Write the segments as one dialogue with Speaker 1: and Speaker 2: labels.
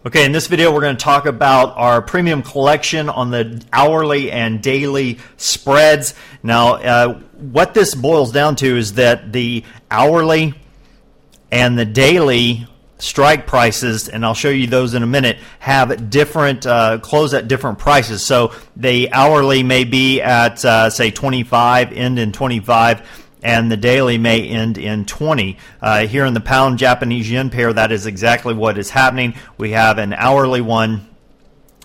Speaker 1: Okay, in this video we're going to talk about our premium collection on the hourly and daily spreads. Now, what this boils down to is that the hourly and the daily strike prices, and I'll show you those in a minute, have different close at different prices. So the hourly may be at say 25, end in 25, and the daily may end in 20. Here in the pound Japanese yen pair, that is exactly what is happening. We have an hourly one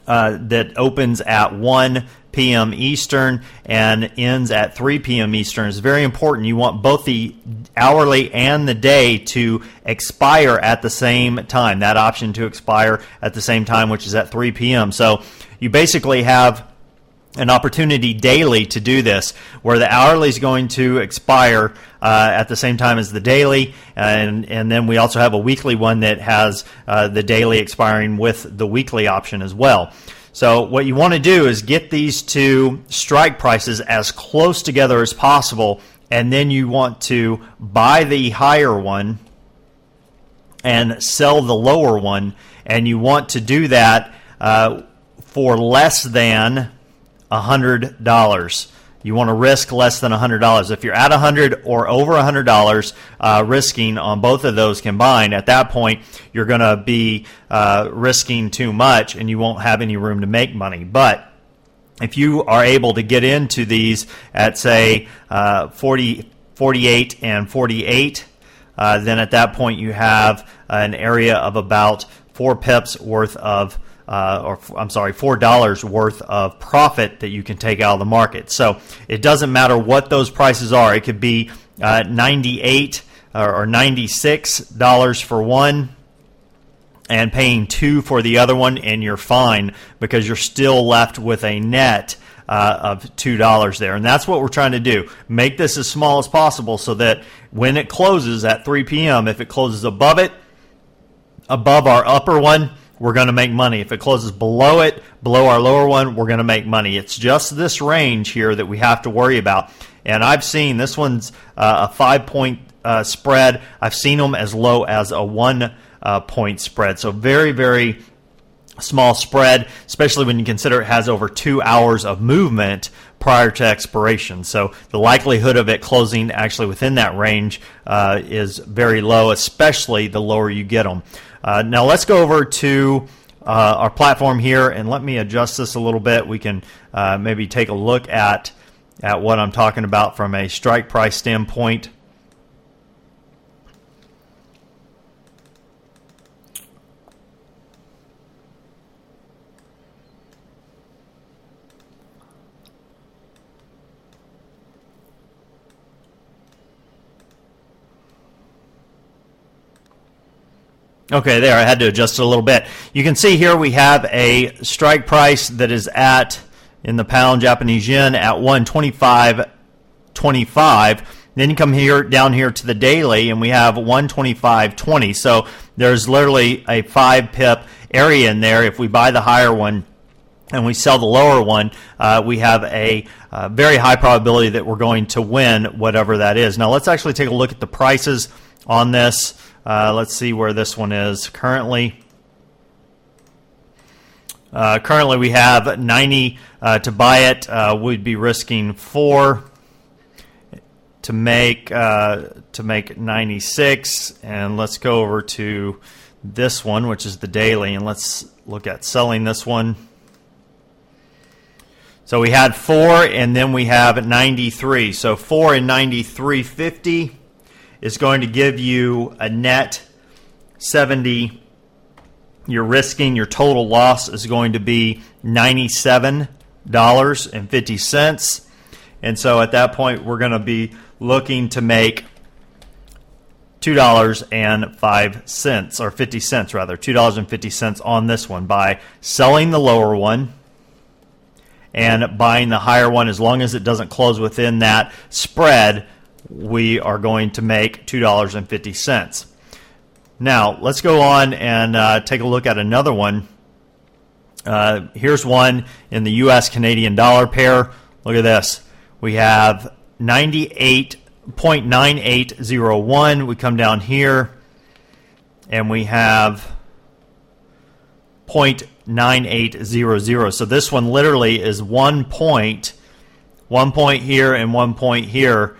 Speaker 1: that opens at 1 p.m. Eastern and ends at 3 p.m. Eastern. It's very important. You want both the hourly and the day to expire at the same time. That option to expire at the same time, which is at 3 p.m. So you basically have an opportunity daily to do this, where the hourly is going to expire at the same time as the daily, and then we also have a weekly one that has the daily expiring with the weekly option as well. So what you want to do is get these two strike prices as close together as possible, and then you want to buy the higher one and sell the lower one, and you want to do that for less than $100. You want to risk less than $100. If you're at $100 or over $100, risking on both of those combined, at that point you're going to be risking too much, and you won't have any room to make money. But if you are able to get into these at say 40, 48, and 48, then at that point you have an area of about 4 pips worth of $4 worth of profit that you can take out of the market. So it doesn't matter what those prices are. It could be $98 or $96 for one and paying $2 for the other one, and you're fine because you're still left with a net of $2 there. And that's what we're trying to do. Make this as small as possible so that when it closes at 3 p.m., if it closes above it, above our upper one, we're going to make money. If it closes below it, below our lower one, we're going to make money. It's just this range here that we have to worry about. And I've seen this one's a 5-point spread. I've seen them as low as a 1-point spread. So very, very small spread, especially when you consider it has over 2 hours of movement prior to expiration. So the likelihood of it closing actually within that range is very low, especially the lower you get them. Now let's go over to our platform here, and let me adjust this a little bit. We can maybe take a look at what I'm talking about from a strike price standpoint. Okay, there, I had to adjust it a little bit. You can see here we have a strike price that is at, in the pound Japanese yen, at 125.25. Then you come here down here to the daily, and we have 125.20. So there's literally a 5-pip area in there. If we buy the higher one and we sell the lower one, we have a very high probability that we're going to win whatever that is. Now let's actually take a look at the prices on this. Let's see where this one is currently. Currently we have 90 to buy it. We'd be risking 4 to make 96. And let's go over to this one, which is the daily, and let's look at selling this one. So we had 4, and then we have 93. So 4 and 93.50 is going to give you a net 70. You're risking, your total loss is going to be $97.50. And so at that point, we're going to be looking to make $2.05, or 50 cents rather, $2.50 on this one by selling the lower one and buying the higher one. As long as it doesn't close within that spread, we are going to make $2.50. Now, let's go on and take a look at another one. Here's one in the U.S. Canadian dollar pair. Look at this. We have 98.9801. We come down here, and we have 0.9800. So this one literally is 1 point here and 1 point here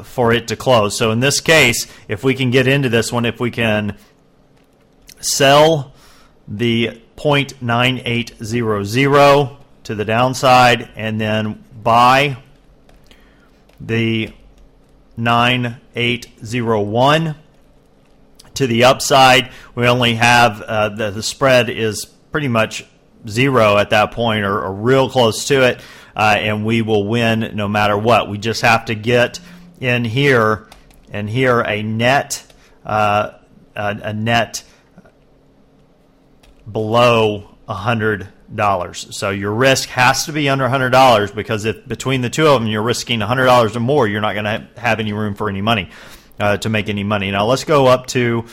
Speaker 1: for it to close. So in this case, if we can get into this one, if we can sell the 0.9800 to the downside and then buy the 9801 to the upside, we only have the spread is pretty much zero at that point, or real close to it, and we will win no matter what. We just have to get in here and here a net below $100. So your risk has to be under $100, because if between the two of them you're risking $100 or more, you're not going to have any room for any money to make any money. Now let's go up to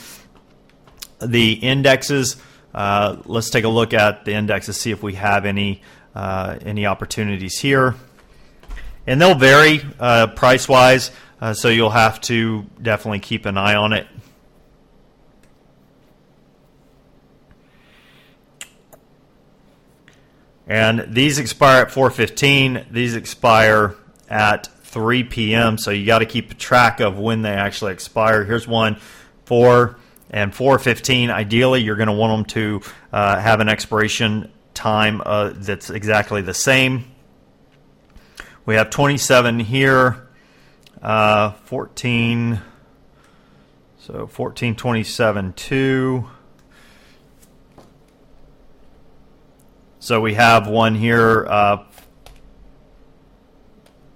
Speaker 1: the indexes. Let's take a look at the indexes, see if we have any opportunities here, and they'll vary price wise. So you'll have to definitely keep an eye on it. And these expire at 4:15. These expire at 3 p.m. So you got to keep track of when they actually expire. Here's one, 4 and 4:15. Ideally, you're going to want them to have an expiration time that's exactly the same. We have 27 here, 14. So 14:27:2. So we have one here,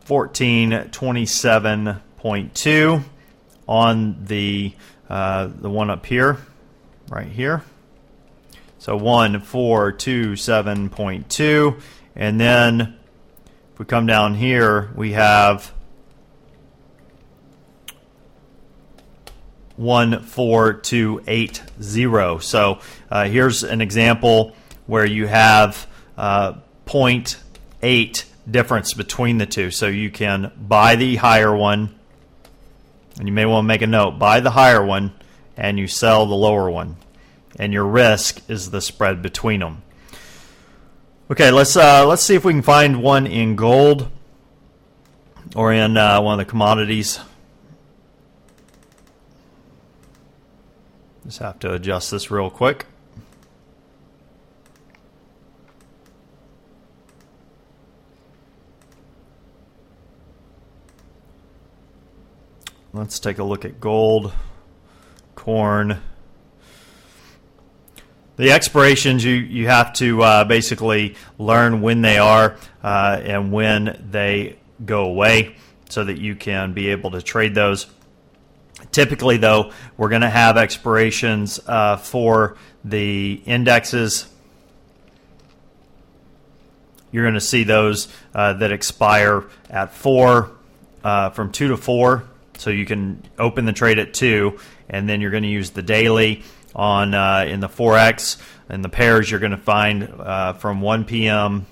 Speaker 1: 14:27:2 on the one up here, right here. So 14:27:2, and then if we come down here, we have 14:280. So here's an example where you have 0.8 difference between the two. So you can buy the higher one, and you may want to make a note, buy the higher one and you sell the lower one, and your risk is the spread between them. Okay, let's see if we can find one in gold or in one of the commodities. Just have to adjust this real quick. Let's take a look at gold, corn. The expirations, you have to basically learn when they are and when they go away so that you can be able to trade those. Typically, though, we're going to have expirations for the indexes. You're going to see those that expire at 4, from 2 to 4. So you can open the trade at 2, and then you're going to use the daily on in the Forex. And the pairs you're going to find from 1 p.m.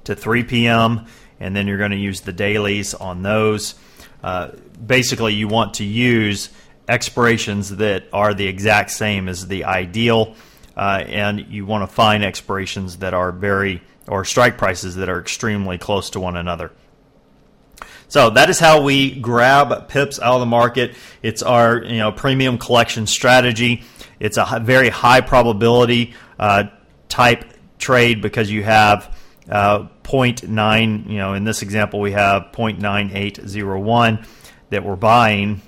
Speaker 1: to 3 p.m., and then you're going to use the dailies on those. Basically, you want to use expirations that are the exact same as the ideal, and you want to find expirations that are or strike prices that are extremely close to one another. So that is how we grab pips out of the market. It's our premium collection strategy. It's a very high probability type trade because you have 0.9. In this example we have 0.9801 that we're buying,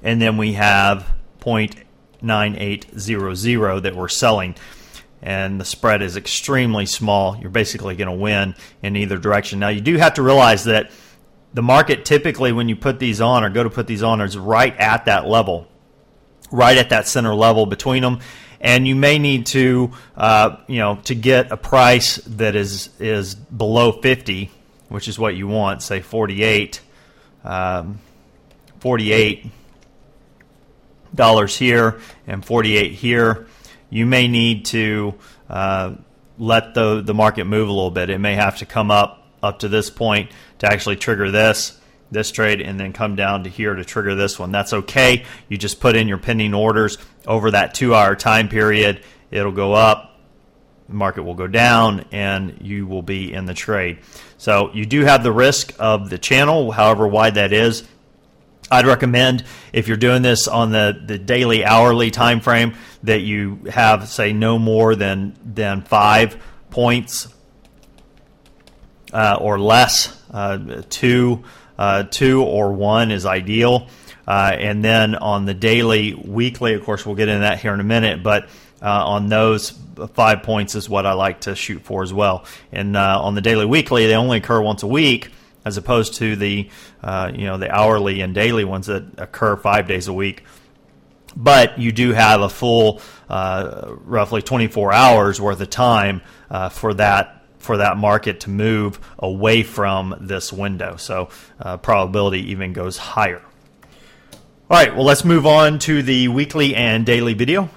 Speaker 1: and then we have 0.9800 that we're selling. And the spread is extremely small. You're basically going to win in either direction. Now, you do have to realize that the market typically, when you put these on or go to put these on, is right at that level, right at that center level between them. And you may need to, to get a price that is below 50, which is what you want, say 48, $48 here and 48 here. You may need to let the market move a little bit. It may have to come up to this point to actually trigger this trade, and then come down to here to trigger this one. That's okay. You just put in your pending orders over that 2-hour time period, it'll go up, the market will go down, and you will be in the trade. So you do have the risk of the channel, however wide that is. I'd recommend, if you're doing this on the daily, hourly time frame, that you have, say, no more than 5 points or less. Two or 1 is ideal. And then on the daily, weekly, of course, we'll get into that here in a minute, but on those 5 points is what I like to shoot for as well. And on the daily, weekly, they only occur once a week, as opposed to the the hourly and daily ones that occur 5 days a week. But you do have a full roughly 24 hours worth of time for that market to move away from this window. So probability even goes higher. All right, well, let's move on to the weekly and daily video.